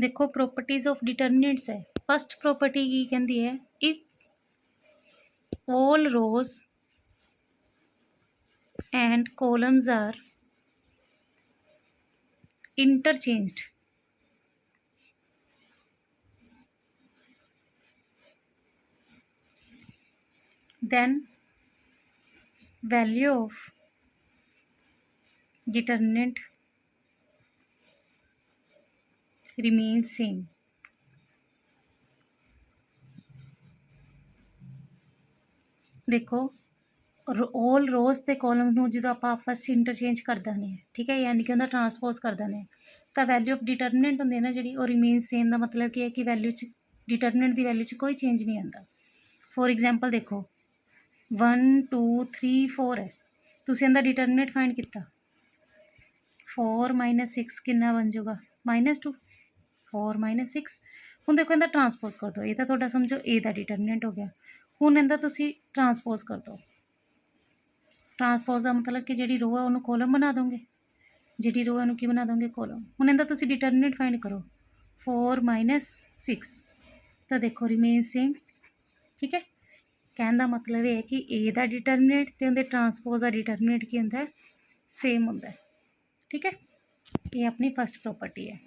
देखो properties of determinants है। First property की कहती है if all rows and columns are interchanged then value of determinant remains same। देखो ऑल रोज ਤੇ ਕਾਲਮ ਨੂੰ ਜਦੋਂ ਆਪਾਂ ਆਪਸ 'ਚ ਇੰਟਰਚੇਂਜ ਕਰ ਦਿੰਦੇ ਹਾਂ, ਠੀਕ ਹੈ, ਯਾਨੀ ਕਿ ਉਹਦਾ ਟਰਾਂਸਪੋਜ਼ ਕਰ ਦਿੰਦੇ ਹਾਂ, ਤਾਂ ਵੈਲਿਊ ਆਫ ਡਿਟਰਮੀਨੈਂਟ ਹੁੰਦੀ ਹੈ ਨਾ ਜਿਹੜੀ, ਉਹ ਰਿਮੇਨ ਸੇਮ ਦਾ ਮਤਲਬ ਕੀ ਹੈ ਕਿ ਵੈਲਿਊ 'ਚ ਡਿਟਰਮੀਨੈਂਟ ਦੀ ਵੈਲਿਊ 'ਚ ਕੋਈ ਚੇਂਜ ਨਹੀਂ ਆਉਂਦਾ। ਫੋਰ ਐਗਜ਼ਾਮਪਲ ਦੇਖੋ 1 2 3 4 ਹੈ, ਤੁਸੀਂ ਇਹਦਾ ਡਿਟਰਮੀਨੈਂਟ ਫਾਈਂਡ ਕੀਤਾ, 4 - 6 ਕਿੰਨਾ ਬਣ ਜਾਊਗਾ -2, 4 - 6। ਹੁਣ ਦੇਖੋ ਇਹਦਾ ਟਰਾਂਸਪੋਜ਼ ਕਰ ਦਿਓ, ਇਹ ਤਾਂ ਤੁਹਾਡਾ ਸਮਝੋ ए ਦਾ ਡਿਟਰਮੀਨੈਂਟ ਹੋ ਗਿਆ। ਹੁਣ ਇਹਦਾ ਤੁਸੀਂ ਟਰਾਂਸਪੋਜ਼ ਕਰ ਦਿਓ। ट्रांसपोज का मतलब कि जी रो है उन्होंने कॉलम बना दोगे, जी रो है की बना दोगे कॉलम। हुण इहदा तुसीं डिटरमिनेंट फाइंड करो 4 - 6, तो देखो रिमेन सेम। ठीक है, कहने का मतलब है कि ए का डिटरमिनेंट तो उनके ट्रांसपोज का डिटरमिनेंट की होंदा है, सेम होंदा है। ठीक है, ये अपनी फर्स्ट प्रॉपर्टी है।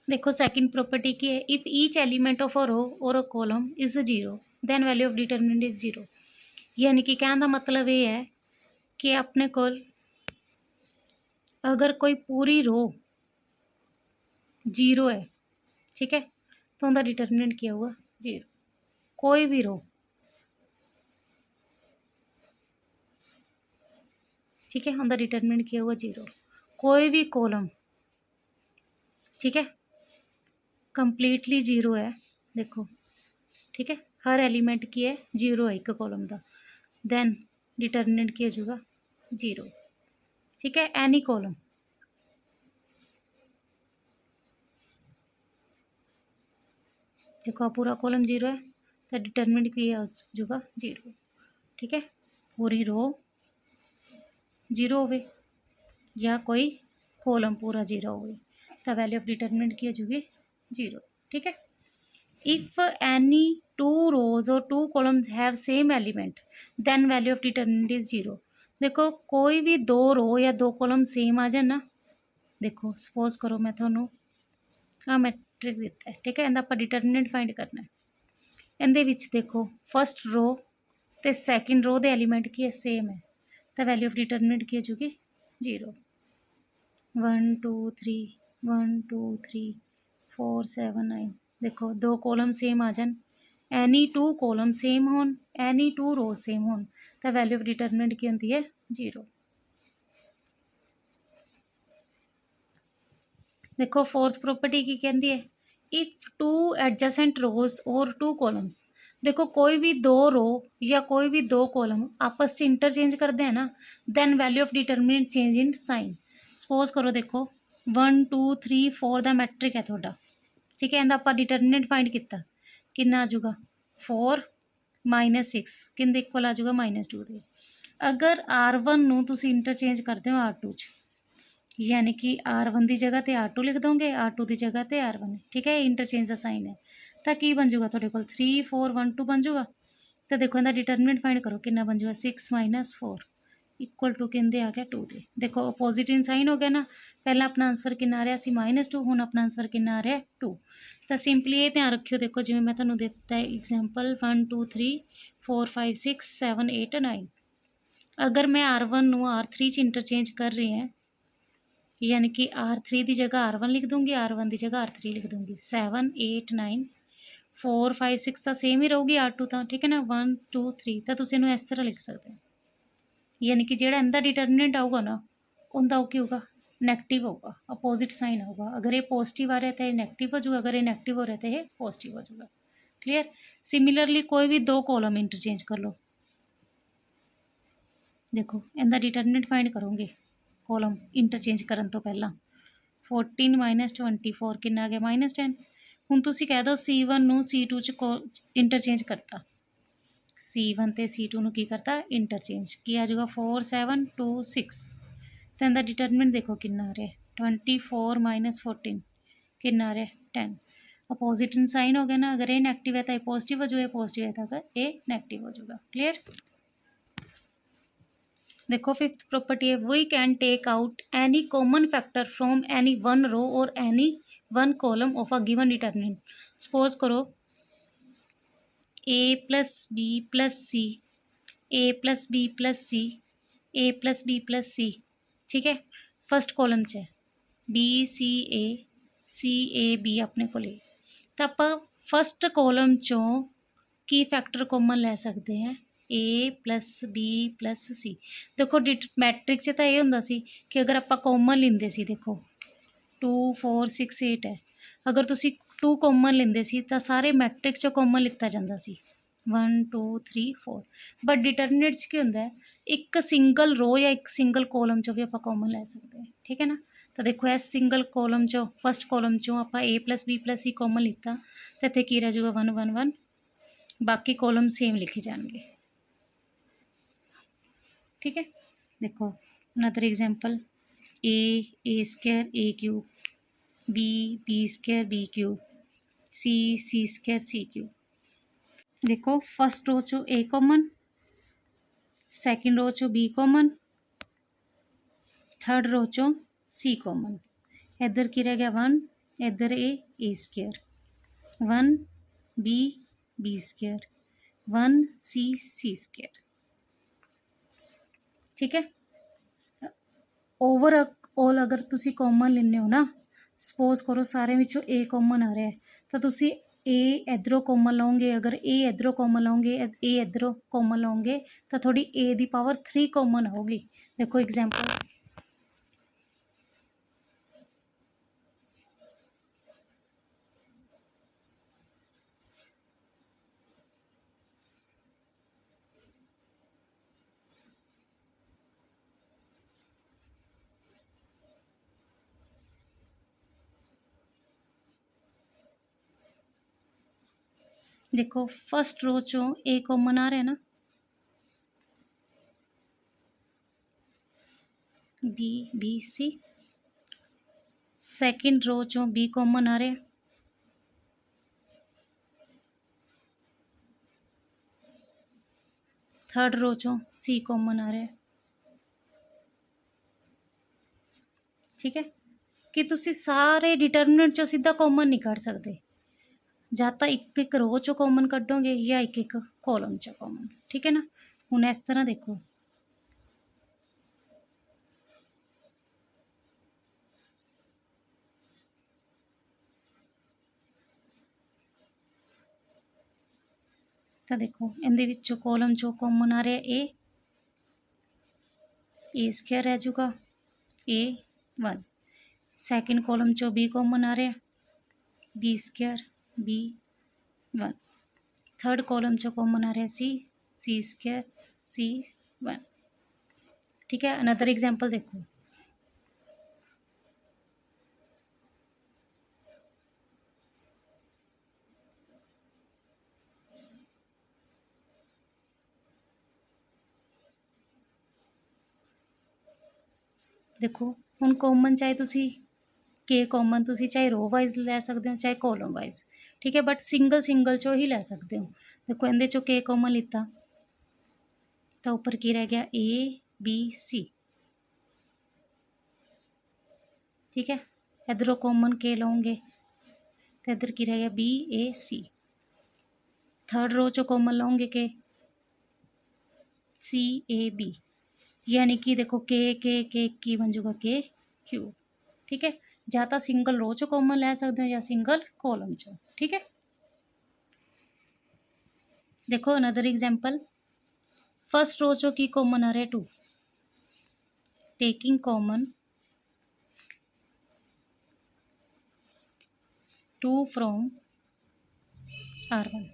देखो सेकंड प्रॉपर्टी की है if each element of a row और a column is 0 then value of determinant is 0। यानी कि कहने का मतलब ये है कि अपने को अगर कोई पूरी रो 0 है, ठीक है, तो उनका डिटरमिनेंट क्या होगा 0। कोई भी रो, ठीक है, उनका डिटरमिनेंट क्या होगा 0। कोई भी कॉलम, ठीक है, कंप्लीटली 0 है, देखो, ठीक है, हर एलिमेंट की है 0 है एक कॉलम का, दैन डिटरमिनेंट क्या हो जाएगा 0। ठीक है, एनी कॉलम, देखो पूरा कॉलम 0 है तो डिटरमिनेंट भी हो जाएगा 0। ठीक है, पूरी रो 0 हो या कोई कॉलम पूरा 0 हो तो वैल्यू ऑफ डिटरमिनेंट की हो जाएगी 0। ठीक है, इफ एनी 2 रोज और 2 columns have same element then value of determinant is 0। देखो कोई भी 2 रो या 2 कॉलम सेम आ जाए ना, देखो सपोज करो मैं थोनों आ मैट्रिक दिता है, ठीक है, इहदा आपां डिटरमिनेंट फाइंड करना है। इहदे विच देखो फस्ट रो तो सैकेंड रो के एलीमेंट की है सेम है, तो वैल्यू ऑफ डिटरमिनेंट की हो जाएगी 0। 1 2 3 1 2 3 4 7 9, देखो 2 कॉलम सेम आ जान, एनी 2 कॉलम सेम होन, एनी 2 रो सेम होन, तो वैल्यू ऑफ डिटरमिनेंट की होंदी है 0। देखो फोर्थ प्रॉपर्टी की कहती है इफ 2 एडजेसेंट रोज और 2 कॉलम्स, देखो कोई भी 2 रो या कोई भी 2 कॉलम आपस में इंटरचेंज करते हैं ना, then value of determinant change in sign. Suppose करो देखो 1 2 3 4 का मैट्रिक है थोड़ा, ठीक है, इहदा आपां डिटरमिनेंट फाइंड किया कि आ जाऊगा 4 - 6 किंदे इक्वल आ जाऊगा -2 के। अगर R1 नूं तुसीं इंटरचेंज करते हो R2 च, यानी कि R1 की जगह तो R2 लिख दोगे, R2 की जगह तो R1, ठीक है, इंटरचेंज का साइन है, तो की बन जाऊगा थोड़े को 3 4 1 2 बन जाऊगा। तो देखो इहदा डिटरमिनेंट फाइंड करो कि बन जाऊगा 6 - 4 इक्वल टू कहते आ गया 2 दे। देखो अपोजिट इन साइन हो गया ना, पहला अपना आंसर कितना आ रहा सी -2, हुण अपना आंसर कितना आ रहा 2। तो सिंपली ये ध्यान रखियो, देखो जिवें मैं तुहानूं दिता है एग्जाम्पल 1 2 3 4 5 6 7 8 9, अगर मैं R1 नूं R3 च इंटरचेंज कर रही हैं, यानी कि R3 की जगह R1 लिख दूँगी, R1 की जगह R3 लिख दूँगी, 7 8 9 4 5 6 तो सेम ही रहूगी R2 तो, ठीक है ना, 1 2 3 तो तुसीं इहनूं इस तरह लिख सकते हो, यानी कि जिहड़ा इहदा डिटरमिनेंट आऊगा ना उनका की होगा नैगेटिव होगा, अपोजिट साइन होगा। अगर ये पॉजिटिव आ रहा है तो ये नैगेटिव हो जाएगा, अगर ये नैगेटिव हो रहा है तो ये पॉजिटिव हो जाएगा। क्लियर। सिमिलरली कोई भी 2 कॉलम इंटरचेंज कर लो, देखो इनका डिटरमिनेंट फाइंड करोगे कॉलम इंटरचेंज करन तो पहला 14 - 24 कितना आ गया -10। हुण तुसीं कह दो C1 नूं C2 च इंटरचेंज करता, C1 ते C2 नूं की करता इंटरचेंज, की आ जाएगा 4 7 2 6, तो इनका डिटरमिनेंट देखो कितना आ रहा है 24 माइनस 14 कितना आ रहा है 10। अपोजिट इन साइन हो गया ना, अगर ए नेगेटिव है तो ए पॉजिटिव हो जाएगा, पॉजिटिव है तो अगर ए नेगेटिव हो जाएगा। क्लियर। देखो फिफ्थ प्रॉपर्टी है, we can take out any common factor from any one row और any one column of a given determinant. Suppose करो A plus B plus C, A plus B plus C, A plus B plus C. ठीक है, first column च B C A B अपने को तो आप first column चों की फैक्टर कॉमन ले सकते हैं ए प्लस बी प्लस सी। देखो मैट्रिक च तो ये होंदा सी कि अगर आप कॉमन लेंदे सी, देखो 2 4 6 8 है, अगर तुसी 2 कॉमन लेंदे सी तो सारे मैट्रिक चों कॉमन लिता जांदा सी 1 2 3 4। बट डिटरमिनेंट च की होंदा है, एक सिंगल रो या एक सिंगल कॉलम चों भी आप कॉमन ले सकते हैं। ठीक है ना, तो देखो इस सिंगल कॉलम चों फर्स्ट कॉलम चों आप ए प्लस बी प्लस सी कॉमन लिता तो इत्थे की रह जाऊगा 1 1 1, बाकी कॉलम सेम लिखे जाएंगे। ठीक है, देखो another example A square A cube, B square B cube, C square C cube. देखो फर्स्ट रो चो ए कॉमन, सेकंड रो चो बी कॉमन, थर्ड रो चो सी कॉमन। इधर की रह गया 1, इधर ए स्क्वायर, 1 बी स्क्वायर, 1 सी स्क्वायर। ठीक है, ओवर ऑल अगर तुसी कॉमन लेने हो ना, सपोज करो सारे विचों ए कॉमन आ रहा है तो तुसी ए इधरों कॉमन लओगे, अगर ए इधरों कॉमन लओगे, ए इधरों कॉमन लओगे तो थोड़ी ए दी पावर 3 कॉमन होगी। देखो एग्जांपल, देखो फर्स्ट रो चो ए कॉमन आ रहा है ना, बी सी। सेकंड रो चो बी कॉमन आ रहा है, थर्ड रो चो सी कॉमन आ रहा है। ठीक है, कि तुसी सारे डिटरमिनेंट चो सीधा कॉमन नहीं कर सकते, ਜਾਂ ਤਾਂ ਇੱਕ ਇੱਕ ਰੋ ਚੋਂ ਕਾਮਨ ਕੱਢੋਗੇ ਜਾਂ ਇੱਕ ਇੱਕ ਕਾਲਮ ਚੋਂ ਕਾਮਨ। ਠੀਕ ਹੈ ਨਾ, ਹੁਣ ਇਸ ਤਰ੍ਹਾਂ ਦੇਖੋ ਤਾਂ ਦੇਖੋ ਇਹਦੇ ਵਿੱਚੋਂ ਕਾਲਮ ਚੋਂ ਕਾਮਨ ਆ ਰਿਹਾ ए स्क्वायर रह जाऊगा A 1, सैकेंड कॉलम चो बी कॉमन आ रहा B square B 1, third column चो कॉमन आ रहा सी स्क्वायर सी 1। ठीक है, अनदर एग्जांपल देखो, देखो हुण कॉमन चाहे तुसी के कॉमन तुसी चाहे रो वाइज ले सकते हो चाहे कॉलम वाइज। ठीक है, बट सिंगल सिंगल चो ही ले सकते हो। देखो इहदे चो के कॉमन लिता तो ऊपर की रह गया ए बी सी। ठीक है, इधरों कॉमन के लओगे तो इधर की रह गया B A C. Third row चो कॉमन लओगे के सी ए बी, यानी कि देखो के की बन जाऊगा के क्यू। ठीक है, या तो सिंगल रो चो कॉमन ले सकते हो या सिंगल कॉलम चो। ठीक है, देखो अनदर एग्जांपल, फर्स्ट रो चो की कॉमन आ रहा है 2, taking common 2 from R1,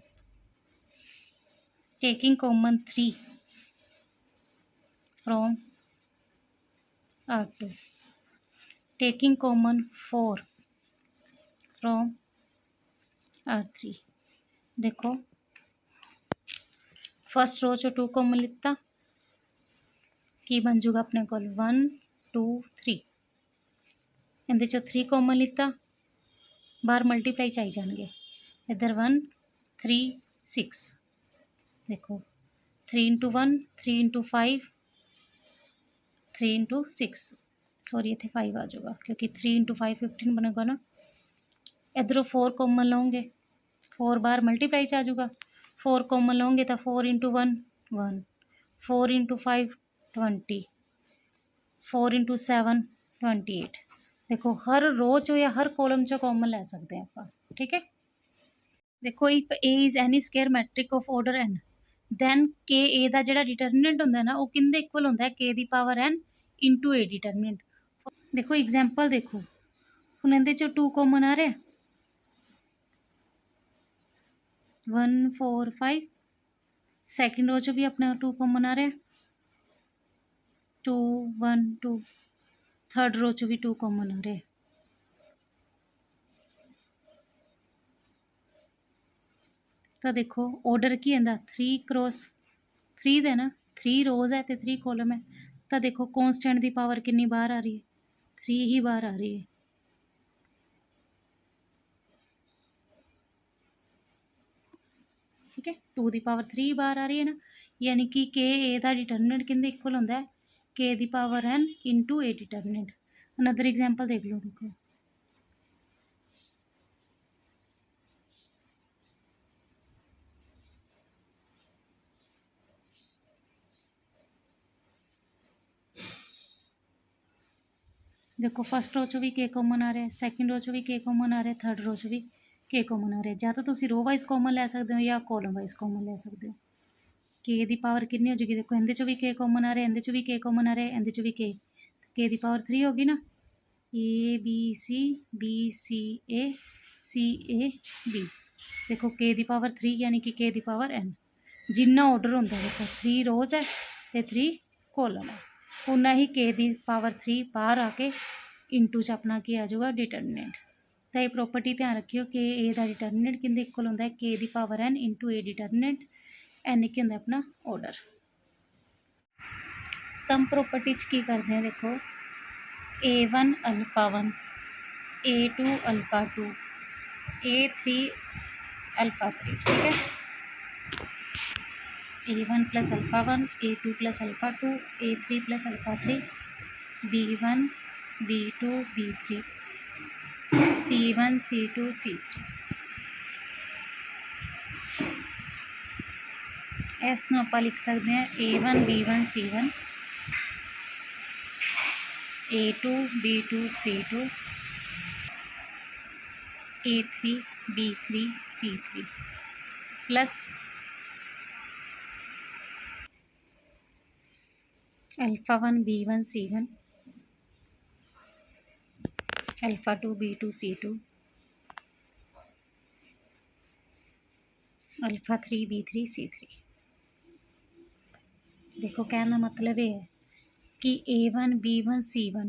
taking common 3 from R2, taking common 4 from R3। देखो फर्स्ट रो चो 2 कॉमन लिता की बन जाऊगा अपने को 1 2 3, ਇਹਦੇ 'ਚੋਂ 3 कॉमन लिता, बाहर मल्टीप्लाई चाहिए जाएंगे। इधर 1 3 6, देखो 3 इंटू 1 3 इंटू 5 3 इंटू 6, सॉरी इतने 5 आ जाएगा क्योंकि 3 इंटू 5 15 बनेगा ना। इधरों 4 कॉमन लोगे, 4 बार मल्टीप्लाई आ जाएगा। 4 कॉमन लोगे तो 4 इंटू 1 1, 4 इंटू 5 20, 4 इंटू 7 28। देखो हर रो चो या हर कॉलम चो कॉमन ले सकते हैं आप, ठीक है। देखो if A is any square matrix of order N, then K A का जो डिटरमिनेंट होंगे ना वो किंदे इक्वल होंगे, K the power N into A determinant. देखो एग्जाम्पल देखो, हुण इहदे चो 2 कॉमन आ रहे हैं, 1 4 5। सैकेंड रो चो भी अपने 2 कॉमन आ रहे हैं, 2 1 2। थर्ड रो चो भी 2 कॉमन आ रहे हैं। तो देखो ऑर्डर की है 3 क्रॉस 3 दे ना, 3 रोज़ है तो 3 कॉलम है। तो देखो कॉन्स्टेंट की पावर कितनी बाहर आ रही है, 3 ही बाहर आ रही है। ठीक है, 2 की पावर 3 बाहर आ रही है ना, यानी कि के ए का डिटरमिनेंट किंदे इक्वल होंगे, K the power N into A determinant. Another example देख लो, देखो देखो फर्स्ट रो चो भी के कॉमन आ रहा है, सैकेंड रो चो भी के कॉमन आ रहा है, थर्ड रो चो भी के कॉमन आ रहा है। या तो तुम रो वाइज कॉमन लै सकते हो या कॉलम वाइज कॉमन लै सकते हो। के दी पावर कितनी हो जाएगी, देखो इहदे चो भी के कॉमन आ रहा है, इहदे चो भी के कॉमन आ रहा है, इहदे चो भी के दी पावर 3 होगी ना। A B C A B. देखो के दी पावर 3 यानी कि के दी पावर एन। जिन्ना ऑर्डर होंगे, देखो 3 रोज़ है तो 3 कॉलम है, उन्ना ही के दी पावर 3 बाहर आके इंटू च अपना की आ जाऊगा डिटरमिनेंट। तो ये प्रॉपर्टी ध्यान रखियो कि ए का डिटरमिनेंट किंदे इक्वल होंगे, K the power N into A determinant. N की होंगे अपना ऑर्डर। सम प्रॉपर्टी की करते हैं, देखो A1 alpha 1, A2 alpha 2, A3 alpha 3। ठीक है, A1 plus alpha 1, A2 plus alpha 2, A3 plus alpha 3, B1 B2 B3, C1 C2 C3। इस नूं आपां लिख सकते हैं A1 B1 C1, A2 B2 C2, A3 B3 C3 plus alpha 1 B1 C1, alpha 2 B2 C2, alpha 3 B3 C3। देखो कहने का मतलब ये है कि A1 B1 C1,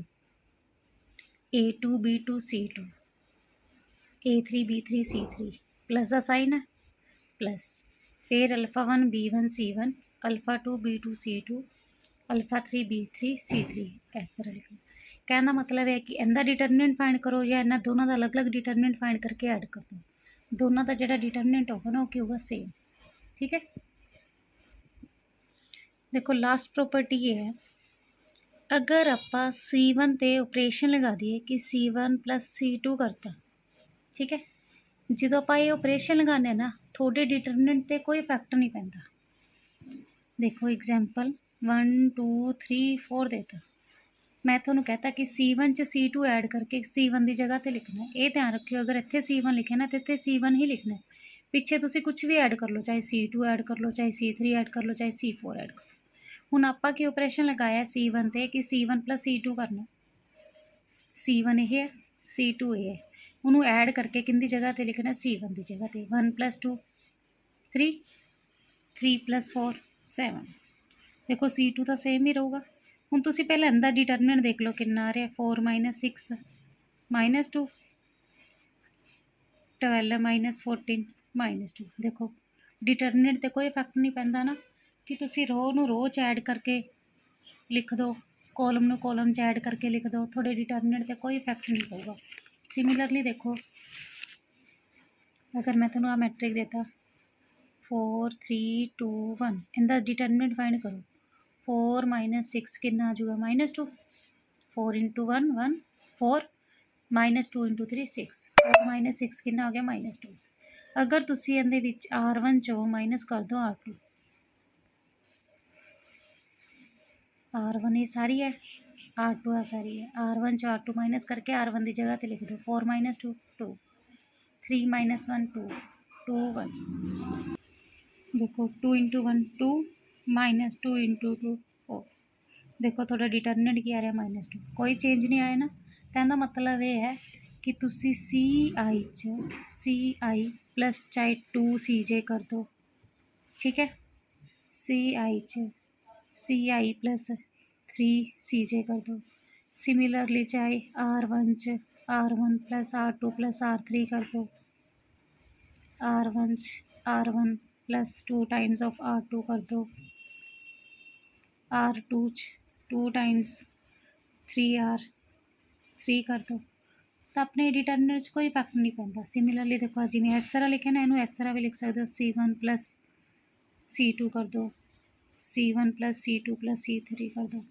A2 B2 C2, A3 B3 C3 plus का साइन है, प्लस फिर alpha 1 B1 C1, alpha 2 B2 C2, alpha 3 B3 C3। इस तरह लिखना। कहना मतलब है कि इनका डिटरमिनेंट फाइंड करो या इन्होंने दोनों का अलग अलग डिटरमिनेंट फाइंड करके ऐड कर दो, दोनों का जो डिटरमिनेंट होगा ना वो क्या होगा, सेम। ठीक है, देखो लास्ट प्रॉपर्टी ये है, अगर आप C1 ते ऑपरेशन लगा दिए कि C1 प्लस C2 करता, ठीक है, जो आप ये ऑपरेशन लगाने ना थोड़े डिटरमिनेंट ते कोई इफैक्ट नहीं पैंदा। देखो एग्जाम्पल 1 2 3 4 देता, मैं थोनू कहता कि C1 च C2 ऐड करके C1 की जगह पर लिखना है। ये ध्यान रखियो अगर इतने C1 लिखे ना तो इतने C1 ही लिखना है, पिछे तुसी कुछ भी ऐड कर लो, चाहे C2 ऐड कर लो, चाहे C3 ऐड कर लो, चाहे C4 ऐड कर लो। हुण आपां की ऑपरेशन लगाया C1 ते कि C1 प्लस C2 करना, C1 ये है C2 ये है, उन्होंने ऐड करके किंदी जगह पर लिखना, C1 की जगह पर। 1 + 2 3, 3 + 4 7। देखो C2 तो सेम ही रहूगा। हुण तुसी पहले अंदर डिटरमिनेंट देख लो कितना आ रहा है, 4 - 6 - 2, 12 - 14 - 2। देखो डिटरमिनेंट तो कोई इफैक्ट नहीं पैंदा ना कि तुसी रो नूं रो च ऐड करके लिख दो कॉलम ਨੂੰ कॉलम 'ਚ ਐਡ ਕਰਕੇ ਲਿਖ ਦਿਓ, ਤੁਹਾਡੇ ਡਿਟਰਮੀਨੈਂਟ 'ਤੇ ਕੋਈ ਇਫੈਕਟ ਨਹੀਂ ਪਊਗਾ। ਸਿਮਿਲਰਲੀ ਦੇਖੋ, अगर मैं ਤੁਹਾਨੂੰ ਆ ਮੈਟ੍ਰਿਕ देता 4 3 2 1, ਇਹਦਾ ਡਿਟਰਮੀਨੈਂਟ फाइंड करो। 4 - 6 कितना आ जाऊगा -2, 4 × 1 1 4 -2 × 3 6, 4 - 6 कितना हो गया -2। अगर तुसी ਇਹਦੇ ਵਿੱਚ R1 ਚੋਂ माइनस कर दो R2, R1 ये सारी है, R2 आ सारी है, R1 चो R2 माइनस करके R1 की जगह पर लिख दो। 4 - 2 2, 3 - 1 2, 2 1। देखो 2 × 1 2 -2 × 2 4। देखो थोड़ा डिटरमिनेंट की आ रहा -2, कोई चेंज नहीं आया ना। तो इसका मतलब ये है कि तुसी CI प्लस चाहे 2CJ कर दो, ठीक है। CI प्लस 3CJ कर दो। सिमिलरली चाहे R1 R1 plus R2 plus R3 कर दो, R1 plus 2 times of R2 कर दो, R2 2 टाइम्स 3R3 कर दो। तो अपने डिटरमिनेंट कोई इफैक्ट नहीं पैंता। सिमिलरली देखो जिवें इस तरह लिखे ना, इनू इस तरह भी लिख सकते हो। C1 प्लस C2 कर दो, C1 plus C2 plus C3 कर दो,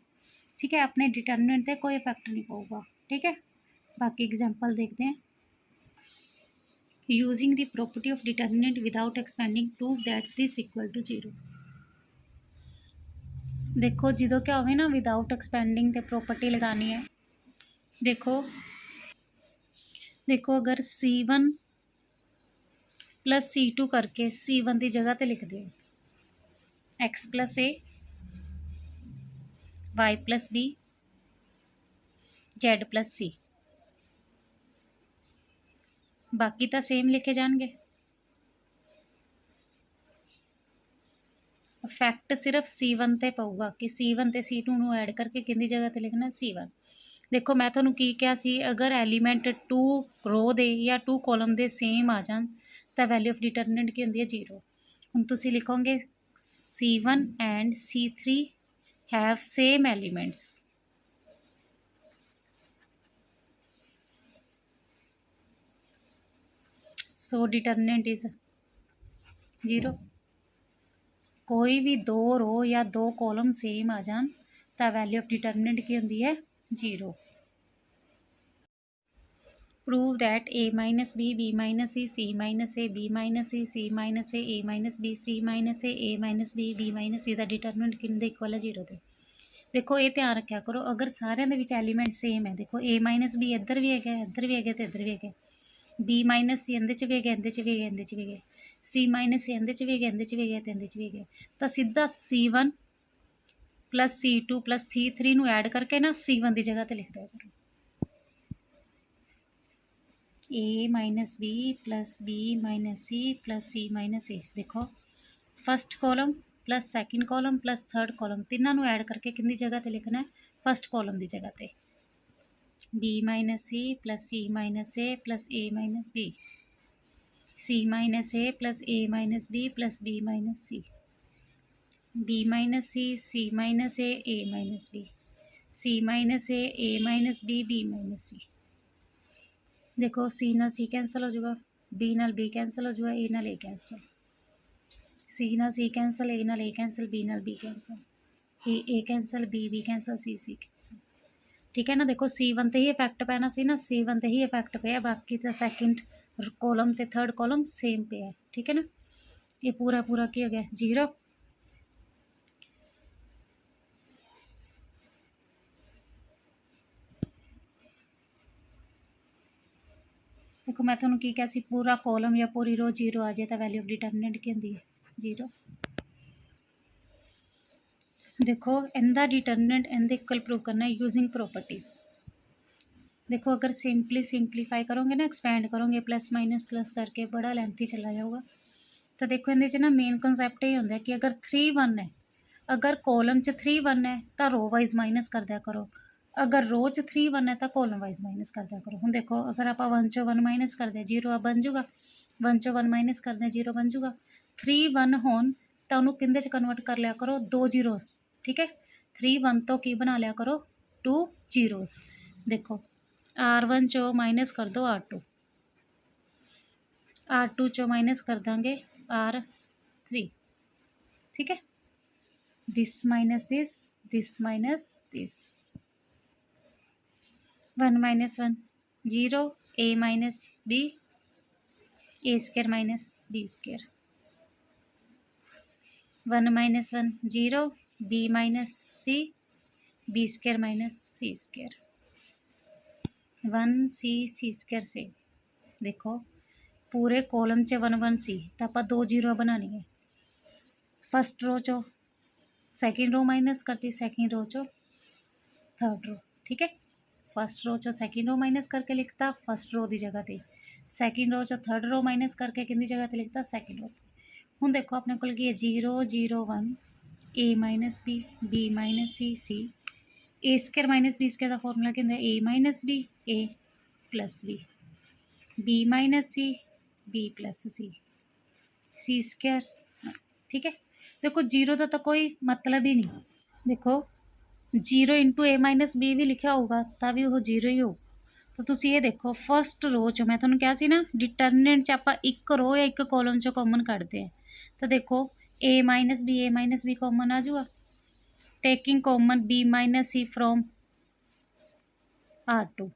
ठीक है। अपने डिटरमिनेंट पे कोई इफैक्ट नहीं पड़ेगा, ठीक है। बाकी एग्जांपल देखते हैं। Using the property of determinant without expanding prove that this equal to 0। देखो जो क्या हो ना, विदाउट एक्सपेंडिंग तो प्रॉपर्टी लगानी है। देखो अगर C1 प्लस C2 करके C1 की जगह पर लिख दिए x plus a y plus b z plus c, बाकी तो सेम लिखे जाएंगे। इफैक्ट सिर्फ C1 ते पऊगा कि C1 ते C2 नू ऐड करके किंदी जगह ते लिखना C1। देखो मैं तुहानू की क्या सी, अगर एलीमेंट 2 रो दे या 2 कॉलम दे सेम आ जान तो वैल्यू ऑफ डिटरमिनेंट की होंदी है 0। हुण तुसी लिखोगे C1 and C3 have same elements, so determinant is 0। कोई भी 2 रो या 2 कॉलम सेम आ जान तो वैल्यू ऑफ डिटरमिनेंट की होंदी है 0। Prove that A - B B - C C - A B - C C - A B C - A B B - C का determinant किंदे इक्वल है 0 दे। देखो ये ध्यान रखा करो, अगर सारे के एलीमेंट सेम है, देखो A - B इधर भी है, इधर भी है, तो इधर भी है। B - C इहदे च भी है, इहदे च भी है, इहदे च भी है। C - A इहदे च भी है, इहदे च भी है, तो इहदे च भी है। तो सीधा C1 plus C2 plus C3 नू ऐड करके ना C1 की जगह पर लिख दिया करो। A - B plus B - C plus C - A। देखो first column plus second column plus third column तीनों ऐड करके किंदी जगह पर लिखना है, फर्स्ट कॉलम की जगह पर। B - C plus C - A plus A - B, C - A plus A - B plus B - C, B - C C - A A - B, C - A B B - C। देखो C नाल C कैंसल हो जाएगा, B नाल B cancel हो जाएगा, A नाल A cancel, C नाल C cancel, A नाल A कैंसल, B नाल B cancel, A cancel, B cancel, C cancel, ठीक है ना। देखो C1 ते ही इफैक्ट पैना सी ना, C1 ते ही इफैक्ट पे है, बाकी तो सैकेंड कॉलम ते थर्ड कॉलम सेम पे है, ठीक है ना। ये पूरा की हो गया 0। देखो मैं तुहानू की क्या सी, पूरा कॉलम या पूरी रो 0 आ जाए तो वैल्यू ऑफ डिटरमिनेंट की होंदी है 0। देखो इनका डिटरमिनेंट इनके इक्वल प्रूव करना है यूजिंग प्रॉपर्टीज़। देखो अगर सिंपलीफाई करोगे ना, एक्सपैंड करोगे प्लस माइनस प्लस करके बड़ा लेंथी चला जाऊगा। तो देखो इहदे ना मेन कंसैप्ट ये होंदा है कि अगर 3 1 है, अगर कॉलम च 3 1 है तो रो वाइज माइनस कर दिया करो, अगर रो च 3 1 है तो कॉलम वाइज माइनस कर दिया करो। हुण देखो अगर आप 1 चो 1 माइनस कर दें 0 बन जूगा, 1 चो 1 माइनस कर दें 0 बन जूगा। 3 1 होन तो उन्होंने किंदे च कन्वर्ट कर लिया करो 2 जीरोस, ठीक है। 3 1 तो की बना लिया करो टू जीरोस। देखो R1 चो माइनस कर दो R2, R2 चो माइनस कर देंगे R3, ठीक है। This minus this minus this, 1 minus 1 zero, a minus B, A square minus B square, 1 minus 1 zero, B minus C, B square minus C square, 1 C square से। देखो पूरे column च 1 1 सी तो आप 2 जीरो बनानी है। फर्स्ट रो चो second rho minus करती, सैकेंड रो चो थर्ड रो, ठीक है। फर्स्ट रो चो सैकेंड रो माइनस करके लिखता फर्स्ट रो की जगह पर, सैकेंड रो चो थर्ड रो माइनस करके किंदी जगह पर लिखता सैकेंड रो। हुण देखो अपने को की है 0 0 1, A minus B minus C, A square minus B square का फॉर्मूला क्या है, A minus B, A plus B minus B plus C square, ठीक है। देखो जीरो का तो कोई मतलब ही नहीं। देखो 0 इंटू ए माइनस बी भी लिखा होगा तब भी वो जीरो ही हो। तो तुम ये देखो फस्ट रो चो मैं तुहानू कहा सी ना डिटरमिनेंट च आप एक रो या एक कॉलम चो कॉमन कढ़ते हैं। तो देखो ए माइनस बी कॉमन आ जाऊगा, taking common B minus C from R2।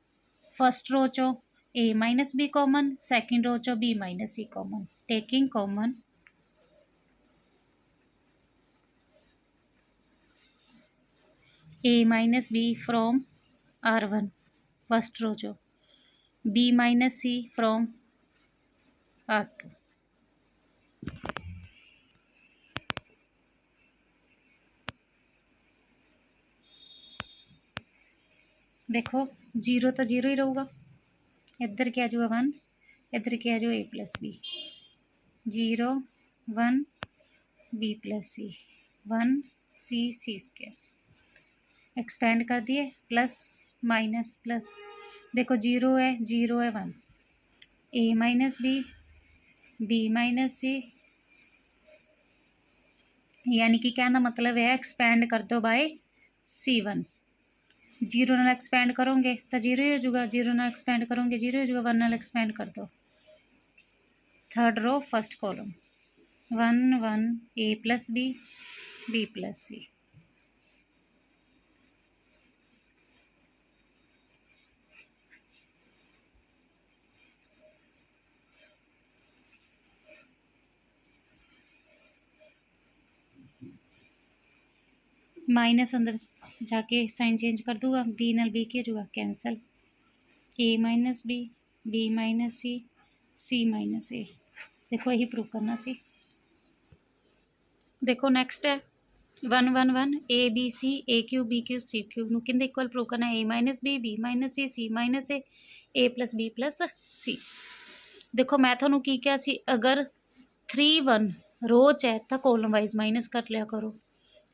First row चो A minus B common, second row चो B minus C common, taking common A minus B from R1 first row चो, B minus C from R2। देखो zero तो zero ही रहूगा, इधर क्या जो 1, इधर क्या जो ए प्लस बी, 0 1 बी प्लस सी, 1 सी स्क्र, एक्सपेंड कर दिए प्लस माइनस प्लस। देखो जीरो है 1, ए माइनस बी माइनस सी, यानी कि कहना मतलब है एक्सपेंड कर दो बाय C1। जीरो नाल एक्सपेंड करोगे तो जीरो ही हो जाएगा, जीरो नाल एक्सपेंड करोगे जीरो हो जाएगा, 1 नाल एक्सपेंड कर दो। थर्ड रो फर्स्ट कॉलम 1 1 ए प्लस बी प्लस सी, माइनस अंदर जाके साइन चेंज कर दूंगा, बी नाल बी की हो जाएगा कैंसल, ए minus B minus C minus ए। देखो यही प्रूव करना सी। देखो नेक्स्ट है 1 1 1 A B C, A cube B cube C cube नूं किंदे इक्वल प्रूव करना, A minus B minus C minus A plus B plus C. देखो मैं थानू की क्या सी, अगर 3 1 रो च है तो कॉलम वाइज माइनस कर लिया करो,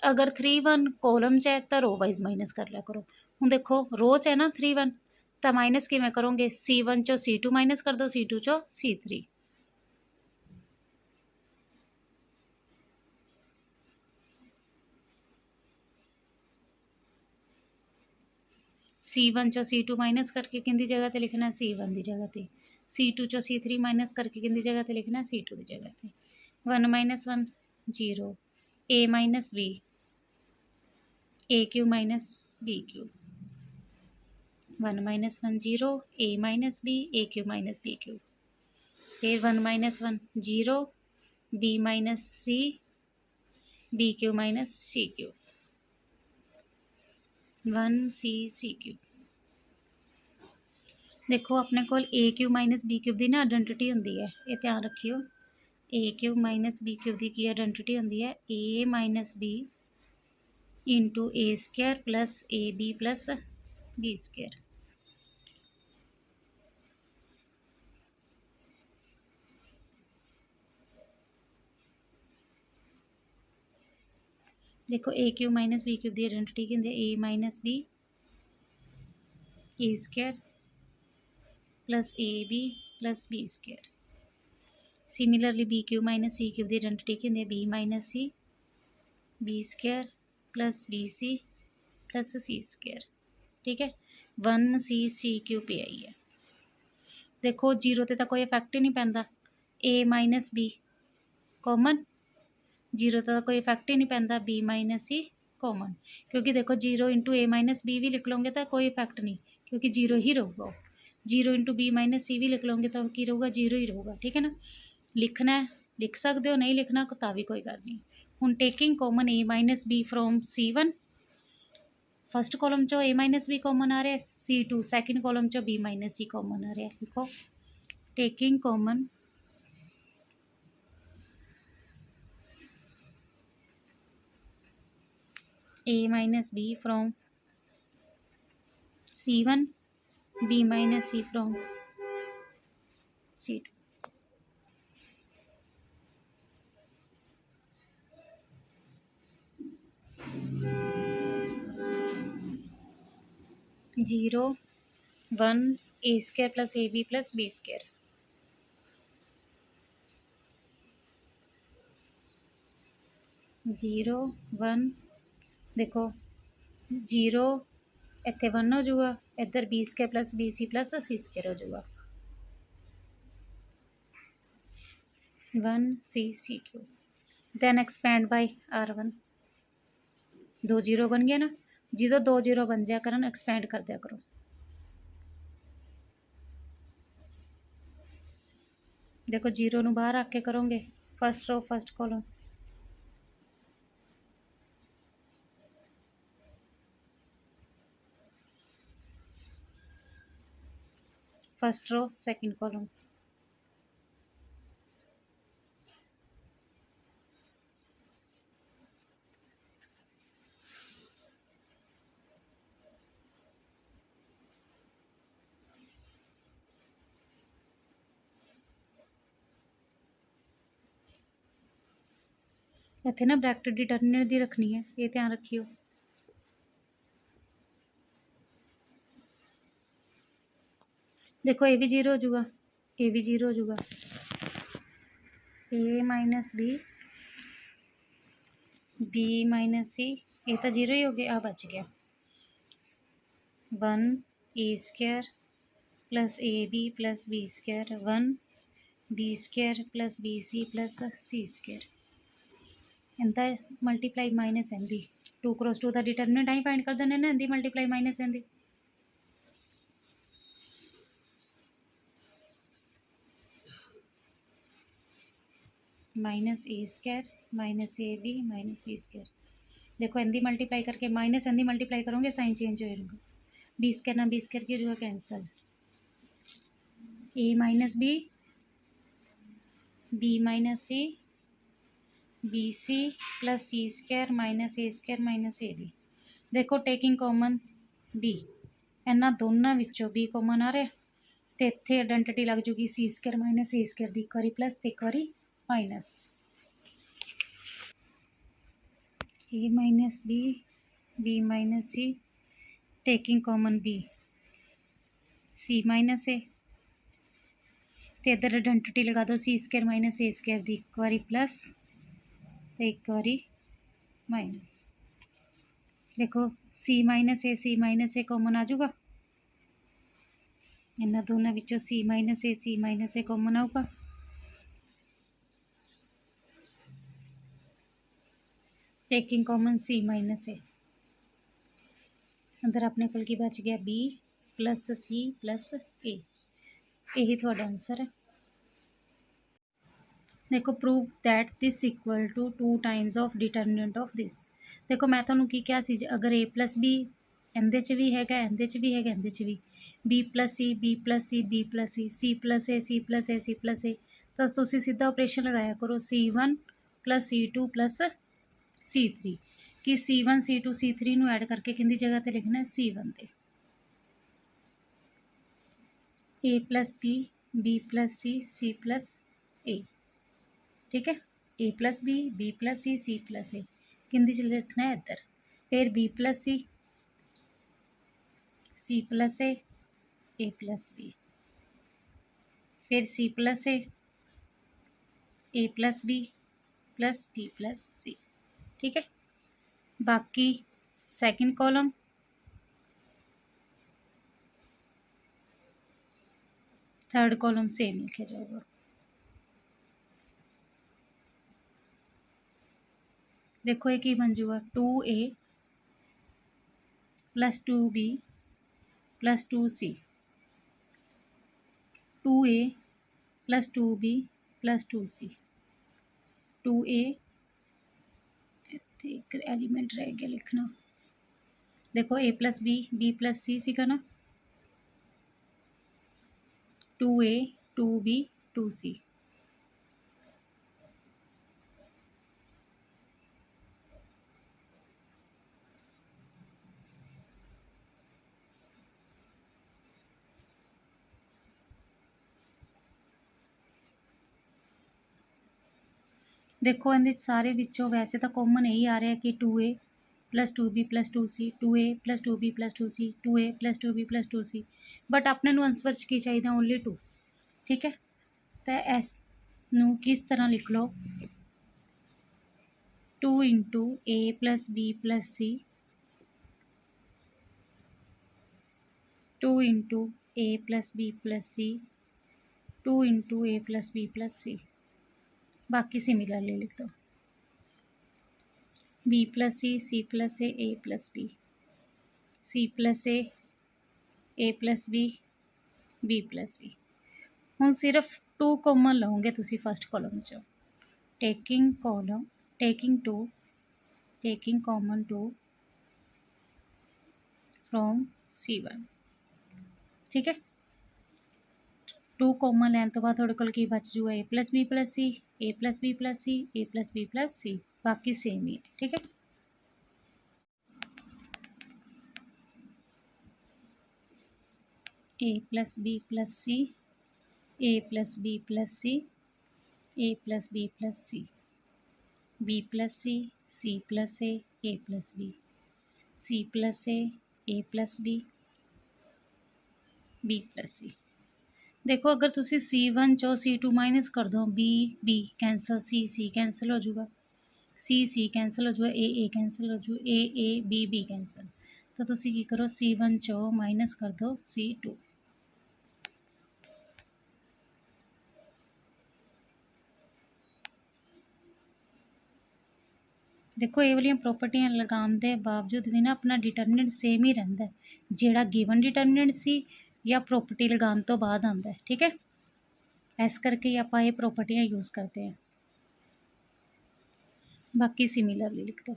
अगर 3 1 कॉलम च है तो रो वाइज माइनस कर लिया करो। हूँ देखो रो च है ना 3 1 तो माइनस किमें करोगे, C1 चो C2 माइनस कर दो, C2 चो C3, C1 चो C2 माइनस करके किंदी जगह ते लिखना है C1 की जगह ते, C2 चो C3 माइनस करके किंदी जगह ते लिखना है C2 की जगह ते। 1 minus 1 zero, A minus B, A cube minus B cube, 1 minus 1 zero, A minus B, A cube minus B cube, फिर 1 minus 1 zero, B minus C, B cube minus C cube, 1 C cube. देखो अपने को A cube minus B cube की ना identity होंगी है, ये ध्यान रखियो, A cube minus B cube की आइडेंटिटी होंगी है A minus B into A square plus A B plus B square. देखो A cube minus B cube की आइडेंटिटी की होंगी है A minus B A square plus A B plus B square. Similarly B cube minus C cube की identity की होंगी है B minus C B square plus B C plus C square. ठीक है। 1 CCQPI है। देखो जीरो ते तो कोई इफैक्ट ही नहीं पैंदा, A minus B common, zero तो कोई इफैक्ट ही नहीं पैंदा, B माइनस C कॉमन, क्योंकि देखो zero into A minus B भी लिख लोगे तो कोई इफैक्ट नहीं, क्योंकि जीरो ही रहूगा। Zero into B minus C भी लिख लोगे तो की रहूगा, जीरो ही रहूगा। ठीक है ना, लिखना है लिख सकते हो, नहीं लिखना तो भी कोई गल नहीं। हुण taking common A minus B from C1, first column चो A माइनस B कॉमन आ रहा है, C2 सैकेंड कॉलम चो B माइनस C कॉमन आ रहा है। लिखो taking common A minus B from C1, B minus C from C2। Zero 1 A² plus AB plus B²। Zero 1 देखो जीरो इतने 1 हो जाऊगा, इधर B² plus BC plus C² हो जाऊगा, 1CCQ। Then expand by R1, 2 zero बन गया ना, जो 2 जीरो बन जाया करन एक्सपैंड कर दिया करो। देखो जीरो नू बाहर आके करोगे, first row first column, first row second column, इतने ना ब्रैकेट डिटरमिनेंट दी रखनी है, ये ध्यान रखियो। देखो ए भी जीरो हो जाऊगा, ए भी जीरो हो जाऊगा, A minus B minus C, ये तो जीरो ही हो गया, आ बच गया 1A² plus AB plus B², 1B² plus BC plus C²। इंदा मल्टीप्लाई माइनस एंदी 2 क्रॉस 2 का डिटरमिनेंट ही फाइंड कर देने ना, इंदी मल्टीप्लाई माइनस एंदी। -A² minus AB minus B²। देखो एंदी मल्टीप्लाई करके माइनस एंदी मल्टीप्लाई करोगे साइन चेंज हो जाएगा, B² ना B² की जो cancel, A minus B minus C BC plus C² minus A² minus AB। देखो टेकिंग कॉमन B, इन्होंने दोनों विचों B कॉमन आ रहा, तो इतने आइडेंटिटी लग जूगी C² माइनस A² की, एक बारी प्लस तो एक बारी minus. A minus B minus C taking common B C minus A, तो इधर आइडेंटिटी लगा दो C² माइनस A² की, एक बारी प्लस तो एक बारी माइनस। देखो C माइनस A कॉमन आ जाऊगा, इन्होंने दोनों विचों C माइनस A कॉमन आऊगा, taking common C minus A, अंदर अपने को की बच गया B plus C plus A, यही थोड़ा आंसर है। देखो prove that this equal to 2 times of determinant of this. देखो मैं ਤੁਹਾਨੂੰ ਕੀ ਕਿਹਾ ਸੀ, अगर A प्लस B ਇਹਦੇ 'ਚ ਵੀ ਹੈਗਾ, ਇਹਦੇ 'ਚ ਵੀ ਹੈਗਾ, ਇਹਦੇ 'ਚ ਵੀ B plus C B plus C B plus C C plus A C plus A C plus A, ਤਾਂ ਤੁਸੀਂ ਸਿੱਧਾ ਆਪਰੇਸ਼ਨ ਲਗਾਇਆ ਕਰੋ C1 plus C2 plus C3, कि C1 C2 C3 ਨੂੰ ਐਡ ਕਰਕੇ ਕਿੰਦੀ ਜਗ੍ਹਾ ਤੇ ਲਿਖਣਾ ਹੈ C1 ਤੇ, A plus B plus C plus A। ठीक है, A plus B plus C plus A किंदी च लिखना है इधर, फिर B plus C plus A plus B, फिर C plus A plus B plus B plus C। ठीक है, बाकी second column third column same लिखा जाएगा। देखो ये की बन जाऊगा 2a plus 2b plus 2c, 2a plus 2b plus 2c, 2a एक एलिमेंट रह गया लिखना। देखो a प्लस बी प्लस सी सीखा ना, 2a 2b 2c। देखो इन सारे विचों वैसे तो कॉमन यही आ रहा है कि 2a plus 2b plus 2c, 2a plus 2b plus 2c, 2a plus 2b plus 2c, but अपने आंसर च की चाहिए ओनली 2। ठीक है, तो एस नू किस तरह लिख लो, 2 इंटू ए प्लस बी प्लस सी, 2 इंटू ए प्लस बी प्लस सी, 2 इंटू ए प्लस बी प्लस सी। बाकी सिमिलरली लिख दो, B plus C plus A plus B, C plus A plus B plus सी। हुण सिर्फ 2 कॉमन लओगे तुसी फस्ट कॉलम चो, taking column taking 2 taking common 2 from C1। ठीक है, 2 common लैन तो बाद थोड़े कोल की बच जूगा ए plus B plus C, A plus B plus C, A plus B plus सी। बाकी सेम ही है। ठीक है, ए plus B plus C, A plus B plus C, A plus B plus C, B plus C plus A plus B, C plus A plus B plus C. देखो अगर तुसी C1 चो C2 minus कर दो, B cancel, C cancel हो जाऊगा, सी cancel हो जाऊगा, ए cancel हो जाऊगा, A B cancel. तो तुसी की करो C1 चो माइनस कर दो C2। देखो ये वाली प्रॉपर्टियां लगाने के बावजूद भी ना अपना डिटरमिनेंट सेम ही रहिंदा है, जेड़ा गिवन डिटरमिनेंट सी या प्रॉपर्टी लगाने तो बाद आता है। ठीक है, इस करके ही आप ये प्रॉपर्टियां यूज़ करते हैं। बाकी सिमिलरली लिख दो,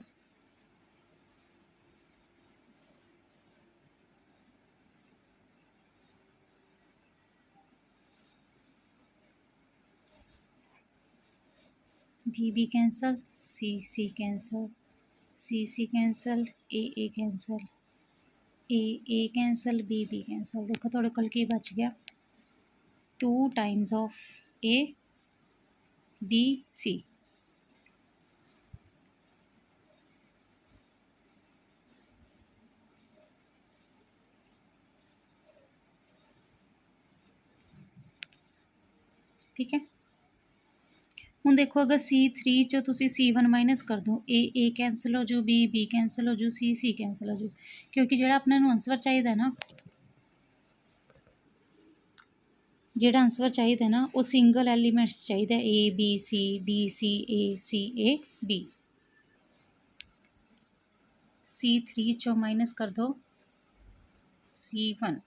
B cancel, C cancel, C cancel, A cancel, A cancel, B cancel. देखो थोड़े कल की बच गया 2 times of A B C. ठीक है, हूँ देखो अगर C3 चो तुसी C1 माइनस कर दो, ए कैंसल हो जू, बी कैंसल हो जू, सी कैंसल हो जू, क्योंकि जो अपने आंसर चाहिए ना, जो आंसर चाहिए ना वो सिंगल एलीमेंट्स चाहिए, ए B C A B. C3 चो माइनस कर दो C1,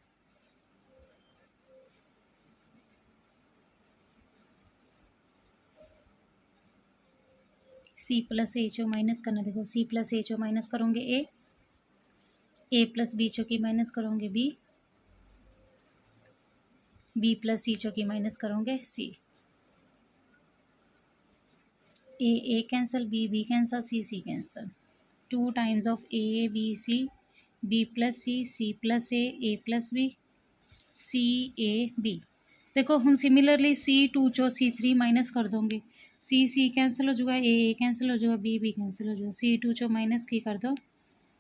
सी प्लस ए चो माइनस करना। देखो सी प्लस ए चो माइनस करोगे ए प्लस बी चो की माइनस करोगे बी प्लस सी चो की माइनस करोगे C. A cancel, B cancel, C cancel. 2 times of A B C, B plus C plus A plus B, C A B. देखो हम सिमिलरली C2 चो C3 माइनस कर दोगे, सी कैंसल हो जाएगा, ए कैंसल हो जाएगा, बी कैंसल हो जाएगा, C2 चो माइनस की कर दो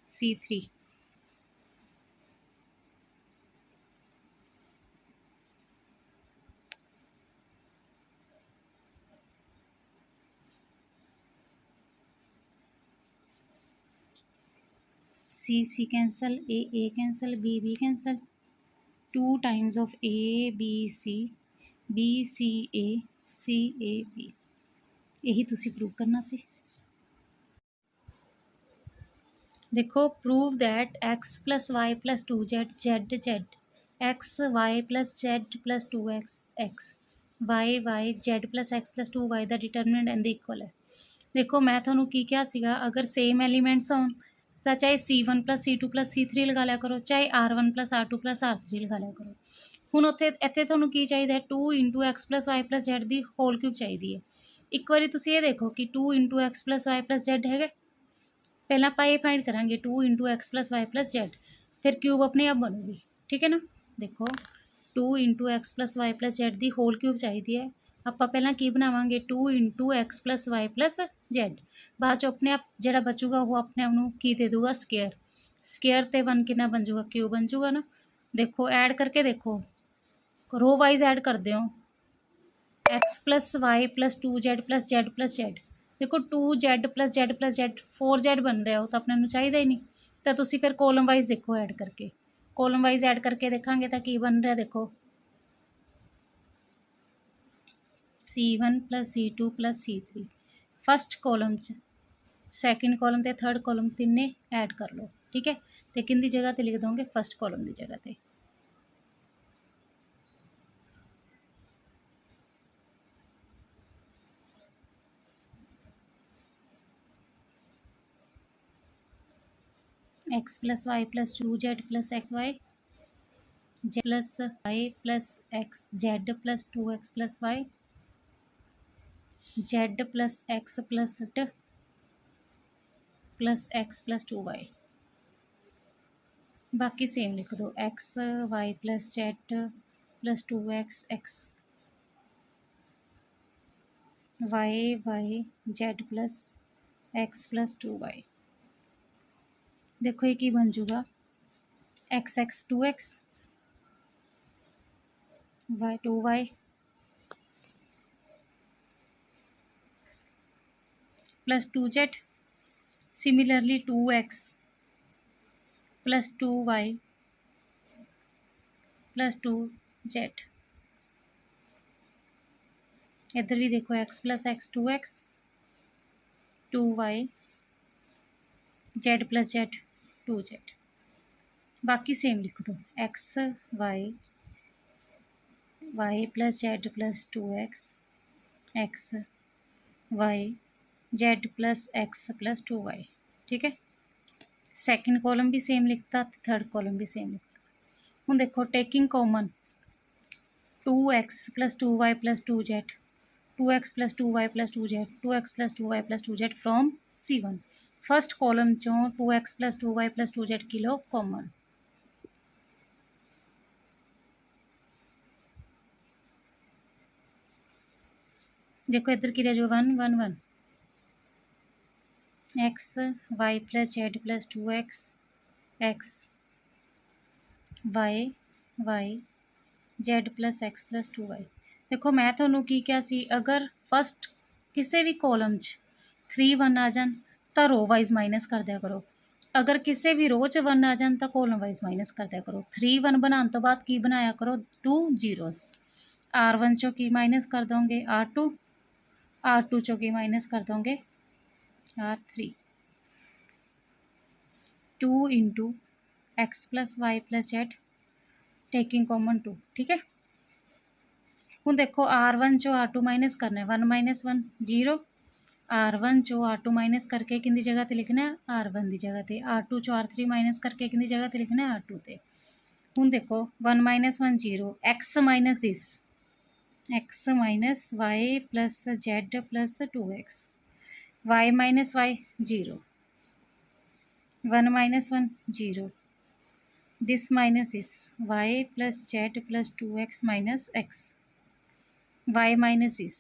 C3। C cancel, A cancel, B cancel. 2 times of A B C, BCACAB यही तुसी प्रूव करना सी। देखो prove that x plus Y plus 2z Z Z X Y plus Z plus 2x x Y Y Z plus x plus 2y ਦਾ determinant ਇਹਦੇ equal ਹੈ। देखो मैं ਤੁਹਾਨੂੰ ਕੀ ਕਿਹਾ ਸੀਗਾ, ਅਗਰ ਸੇਮ ਐਲੀਮੈਂਟਸ ਹੋਣ ਤਾਂ ਚਾਹੇ C1 plus C2 plus C3 ਲਗਾ ਲਿਆ ਕਰੋ, ਚਾਹੇ R1 plus R2 plus R3 ਲਗਾ ਲਿਆ ਕਰੋ। ਹੁਣ ਇੱਥੇ ਤੁਹਾਨੂੰ ਕੀ ਚਾਹੀਦਾ ਹੈ, 2 into X plus Y plus Z ਦੀ ਹੋਲ ਕਿਊਬ ਚਾਹੀਦੀ ਹੈ। ਇੱਕ ਵਾਰੀ ਤੁਸੀਂ ਇਹ ਦੇਖੋ ਕਿ 2 into X plus Y plus Z ਹੈਗਾ। ਪਹਿਲਾਂ ਆਪਾਂ ਇਹ फाइंड ਕਰਾਂਗੇ 2 into X plus Y plus Z, ਫਿਰ ਕਿਊਬ ਆਪਣੇ ਆਪ ਬਣੂਗੀ। ਠੀਕ ਹੈ ਨਾ। ਦੇਖੋ 2 into X plus Y plus Z ਦੀ ਹੋਲ ਕਿਊਬ ਚਾਹੀਦੀ ਹੈ। ਆਪਾਂ ਪਹਿਲਾਂ ਕੀ ਬਣਾਵਾਂਗੇ 2 into X plus Y plus Z, ਬਾਅਦ 'ਚ ਆਪਣੇ ਆਪ ਜਿਹੜਾ ਬਚੂਗਾ ਉਹ ਆਪਣੇ ਆਪ ਨੂੰ ਕੀ ਦੇ ਦੂਗਾ ਸਕੇਅਰ। ਸਕੇਅਰ ਤੇ 1 ਕਿੰਨਾ ਬਣ ਜੂਗਾ, ਕਿਊਬ ਬਣ ਜੂਗਾ ਨਾ। ਦੇਖੋ ਐਡ ਕਰਕੇ ਦੇਖੋ, रो वाइज ऐड कर दो X plus Y plus 2z plus Z plus Z. देखो 2z प्लस जेड 4z बन रहा हो तो अपने चाहिए ही नहीं, तो तुसी फिर कॉलम वाइज देखो ऐड करके, कॉलम वाइज ऐड करके देखांगे तो की बन रहा। देखो C1 plus C2 plus C3 first column च, सैकेंड कॉलम तो थर्ड कॉलम तिने ऐड कर लो। ठीक है, तो किन दी जगह ते लिख दोगे, फस्ट कॉलम की जगह ते। X plus Y plus 2z plus x Y Z plus Y plus x Z plus 2x plus y Z plus x plus x plus 2y। बाकी सेम लिख दो, x Y plus Z plus 2x x Y Y Z plus x plus 2y। देखो ये की बन जूगा x x 2x y 2y plus 2z, similarly 2x plus 2y plus 2z। इधर भी देखो x plus x 2x 2y Z plus Z 2z। बाकी same लिख दो, x Y Y plus Z plus 2x x Y Z plus x plus 2y। ठीक है, second column भी same लिखता, थर्ड कॉलम भी सेम लिखता। हूँ देखो taking common 2x plus 2y plus 2z 2x plus 2y plus 2z 2x plus 2y plus 2z from C1। First column चो 2x plus 2y plus 2z kilo common. देखो इधर की रह जो 1 1 1 X Y plus Z plus 2x x Y Y Z plus x plus 2y। देखो मैं थोनों की क्या सी, अगर फस्ट किसी भी कॉलम 3 1 आ जान तो रो वाइज माइनस कर दिया करो, अगर किसी भी रो च 1 आ जान तो कॉलम वाइज माइनस कर दिया करो। 3 1 बनाने तो बाद की बनाया करो 2 जीरोस, R1 चो की माइनस कर दोगे R2, R2 चो की माइनस कर दोगे R3। 2 into x plus Y plus Z taking common 2। ठीक है, हूँ देखो R1 चो R2 माइनस करना है, 1 माइनस 1 जीरो, R1 चो R2 माइनस करके किन दी जगह ते लिखना है R1 दी जगह ते, R2 चो R3 माइनस करके किन दी जगह ते लिखना है R2 ते। हूँ देखो 1 minus 1 zero, x minus this x minus y plus Z plus 2x y minus y zero, 1 minus 1 zero, this minus is y plus Z plus 2x minus x y minus is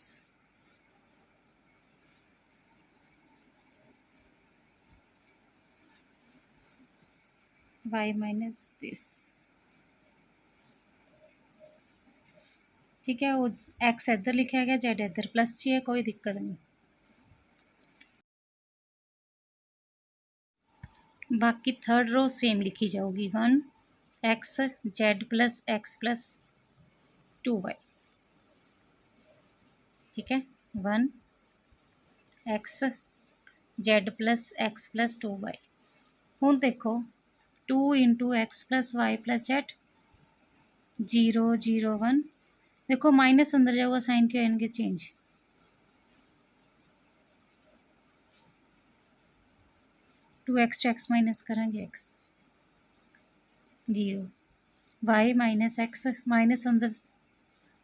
y minus this। ठीक है, वो x इधर लिखा गया, z इधर plus चाहिए, कोई दिक्कत नहीं। बाकी थर्ड रो सेम लिखी जाऊगी 1 X Z plus x plus 2y। ठीक है, 1 X Z plus x plus 2y। ਹੁਣ देखो 2 into x plus Y plus Z 0 0 1। देखो माइनस अंदर जाऊगा, साइन के आएंगे change. 2x to x minus करेंगे x 0 y minus x minus अंदर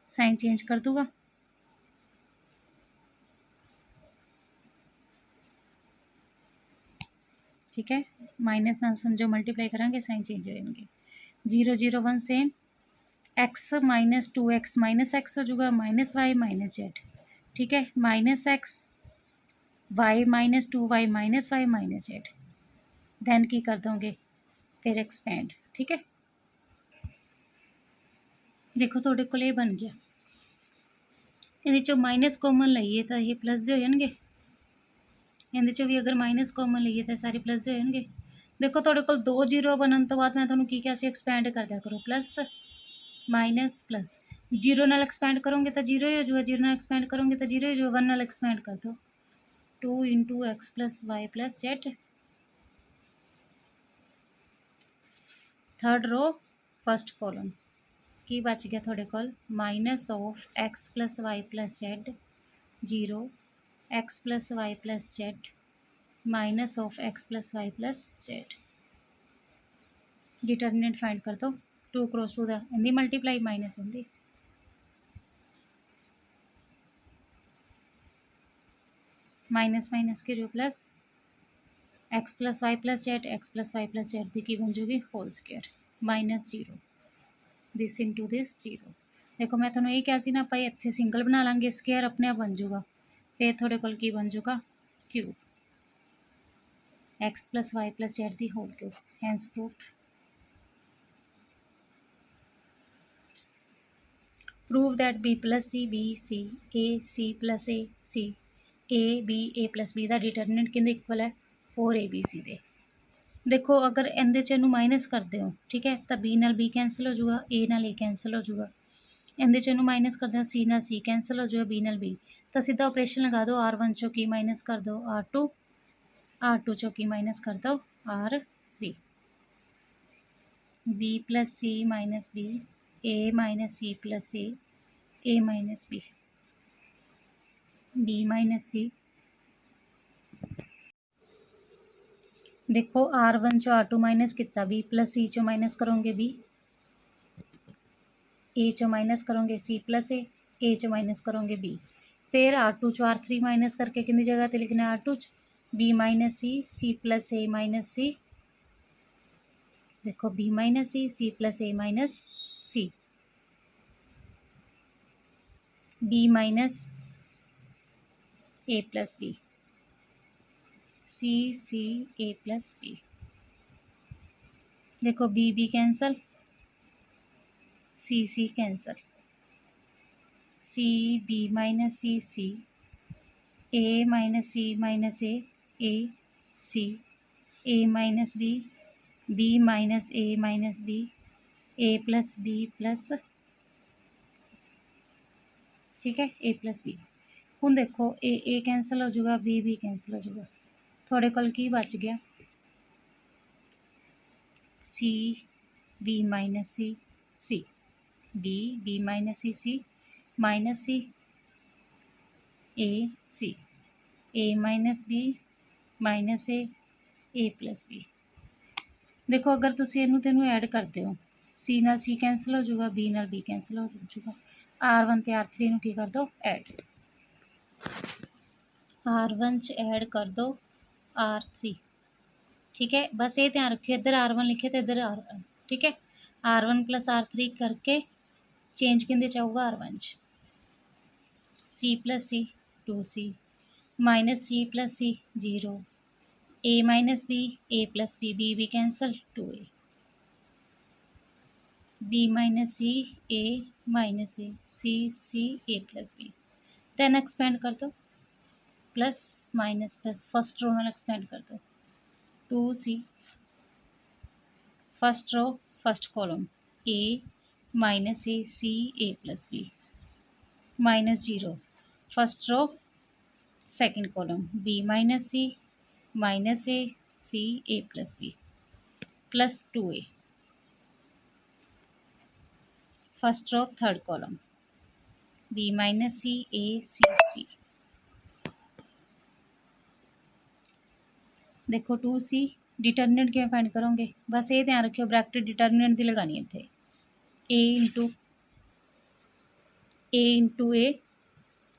साइन चेंज कर दूंगा। ठीक है, माइनस ना समझो, मल्टीप्लाई करेंगे साइन चेंज हो जाएंगे। 0 0 1 same X minus 2x minus X हो जाएगा माइनस वाई माइनस जेड। ठीक है, minus X Y minus 2y minus Y minus Z. Then की कर दोगे फिर एक्सपेंड। ठीक है, देखो थोड़े को ये बन गया। ਇਹਦੇ ਚੋਂ ਮਾਈਨਸ ਕਾਮਨ ਲਈਏ ਤਾਂ ਇਹ ਪਲੱਸ ਦੇ ਹੋ ਜਾਣਗੇ। ਇਹਦੇ ਚੋਂ ਵੀ ਅਗਰ ਮਾਈਨਸ ਕਾਮਨ ਲਈਏ ਤਾਂ ਸਾਰੇ ਪਲੱਸ ਦੇ ਹੋ ਜਾਣਗੇ। ਦੇਖੋ ਤੁਹਾਡੇ ਕੋਲ 2 ਜ਼ੀਰੋ ਬਣਨ ਤੋਂ ਬਾਅਦ ਮੈਂ ਤੁਹਾਨੂੰ ਕੀ ਕਿਹਾ ਸੀ, ਐਕਸਪੈਂਡ ਕਰ ਦਿਆ ਕਰੋ, ਪਲੱਸ ਮਾਈਨਸ ਪਲੱਸ। जीरो नाल एक्सपेंड करोगे तो जीरो ही हो जाएगा, जीरो नाल एक्सपेंड करोगे तो जीरो ही हो जाएगा। 1 नाल एक्सपेंड कर दो 2 into x plus Y plus z. Third row first column की बच गया थोड़े कोल minus of x plus Y plus Z 0 x plus Y plus z minus of x plus Y plus z. Determinant find कर दो 2 cross 2 इंदी multiply minus इंदी minus minus के जो plus x plus Y plus z x plus Y plus z की बन जाएगी whole square minus 0 this into this 0। देखो मैं थोड़ा ये क्या सी ना आप इतने सिंगल बना लाँगे, स्क्वायर अपने आप बन जाऊगा। फिर थोड़े कोल की बन जाऊगा cube x plus Y plus z दी whole cube. Hence proved. Prove that B plus C A plus A C A plus B का डिटरमिनेंट किंदे इक्वल है 4 ABC दे। देखो अगर इहदे च इहनूं माइनस करते हो, ठीक है, तो बी नाल बी कैंसल हो जाऊगा, ए नाल ए कैंसल हो जाऊगा। इहदे च इहनूं माइनस करते हो, सी नाल सी कैंसल हो जाएगा, बी नाल बी। तो सीधा ऑपरेशन लगा दो, R1 चो की माइनस कर दो R2 चो की माइनस कर दो R3। B plus C minus B A minus C plus A minus B minus C. देखो R1 चो R2 माइनस कितना, बी प्लस सी चो माइनस करोगे बी, ए चो माइनस करोगे सी प्लस ए चो माइनस करोगे बी। फिर R2 चो R3 माइनस करके कितनी जगह पे लिखना है R2 B minus C plus A minus C. देखो B minus C plus A minus C B minus A plus B C A plus B. देखो B cancel C cancel C B minus C A minus A C A minus B minus B A plus B plus, ठीक है, ए plus B. हुण देखो ए cancel हो जाएगा, B cancel हो जाएगा। थोड़े कोल की बच गया C B minus C B minus C minus C A minus B minus A plus B. देखो अगर तुम इनू तेनू ऐड करते हो, सी नाल सी कैंसल हो जाएगा, बी नाल बी कैंसल हो जाएगा। R1 ते R3 नू की कर दो ऐड, R1 च ऐड कर दो R3। ठीक है, बस ये ध्यान रखियो इधर R1 लिखे तो इधर R1, ठीक है। R1 प्लस R3 करके चेंज किंदे चाहूगा R1 च C plus C 2C minus C plus C 0 A minus B A plus B cancel 2A B minus C A minus C A plus B. Then expand कर दो plus minus plus first row में expand कर दो 2C first row first column A minus C A plus B minus 0 first row second column B minus A C A plus B plus 2a, first row third column B minus A C. देखो 2c determinant किवें find करोगे, बस ये ध्यान रखियो bracket determinant दी लगानी है इत्थे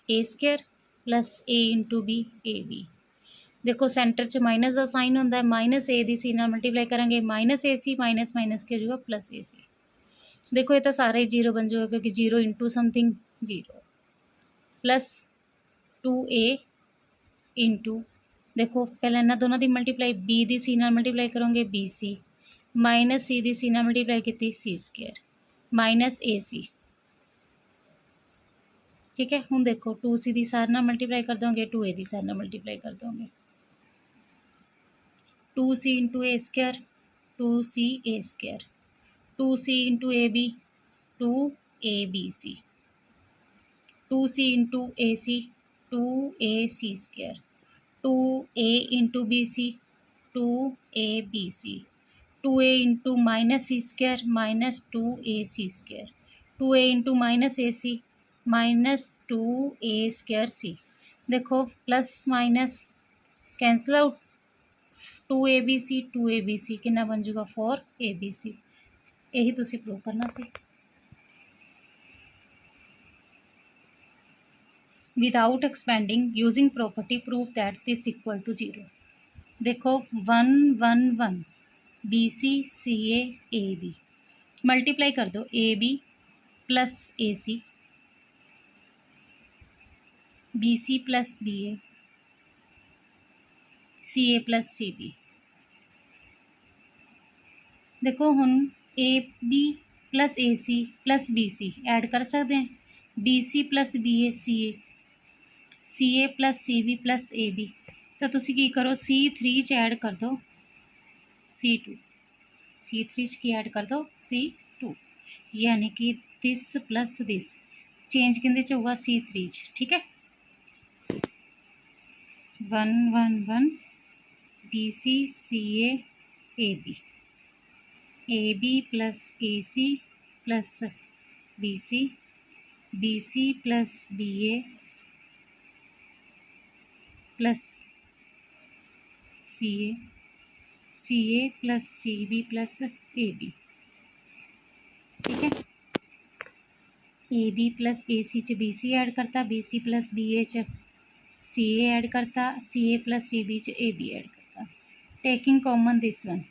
A square plus A into B A B. देखो सेंटर च माइनस का साइन होंदा है, माइनस ए दी सी नाल मल्टीप्लाई करेंगे minus A C minus minus के होगा प्लस ए सी। देखो ये तो सारे जीरो बन जाएगा क्योंकि zero into something zero plus 2a into देखो पहले इन्होंने दोनों की मल्टीप्लाई बी दी सी नाल मल्टीप्लाई करोगे बी सी माइनस सी दी सी नाल मल्टीप्लाई की सी स्केयर माइनस ए सी। ठीक है, हूँ देखो 2c की सारे नाल मल्टीप्लाई कर दोगे 2a की सारे नाल मल्टीप्लाई कर दोगे 2c into A square 2c A square 2c into A B 2abc 2c into A C 2ac square 2a into B C 2abc 2a into minus C square minus 2ac square 2a into minus A C minus 2a square C. देखो plus minus cancel out 2abc कितना बन जाएगा 4abc। यही तुसी prove करना सी। Without expanding using property prove that this equal to 0। देखो 1 1 1 B C C A B multiply कर दो A B plus A C plus B A C A plus C B. देखो हुन A B plus A C plus B C add कर सकते हैं B C plus B A C A plus C B plus A B. तो तुसी की करो C3 च ऐड कर दो C2 C3 च की ऐड कर दो C2 यानी कि दिस प्लस दिस चेंज किंदे च होगा C3 च। ठीक है 1 1 1 B C C A B plus A C plus B C plus B A plus C A plus C B plus A B. ठीक है A B plus A C च B C add करता B C plus B A च C ए add करता सी A plus C B च A B add करता taking common this one.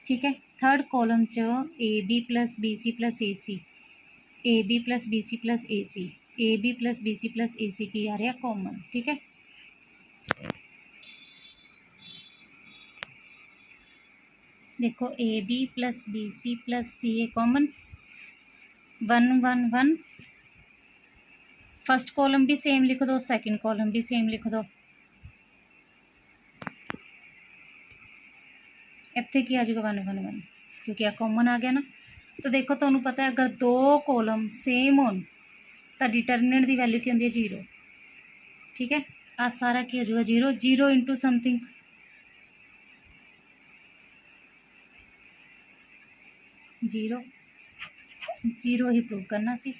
ठीक है थर्ड कॉलम च A B plus B C plus A B plus B C plus A B plus B C plus A C की आ रहा common. ठीक है देखो A B plus B C plus C A common 1 1 1 first column भी same लिख दो second column भी सेम लिख दो। इत्थे की आ जाएगा 1 1 1 क्योंकि आ कॉमन आ गया ना। तो देखो तुहानू पता है अगर दो कॉलम सेम हो तो डिटर्मिनेंट की वैल्यू की होंदी है 0। ठीक है आ सारा की हो जाएगा 0 इंटू समथिंग 0 ही प्रूव करना सी।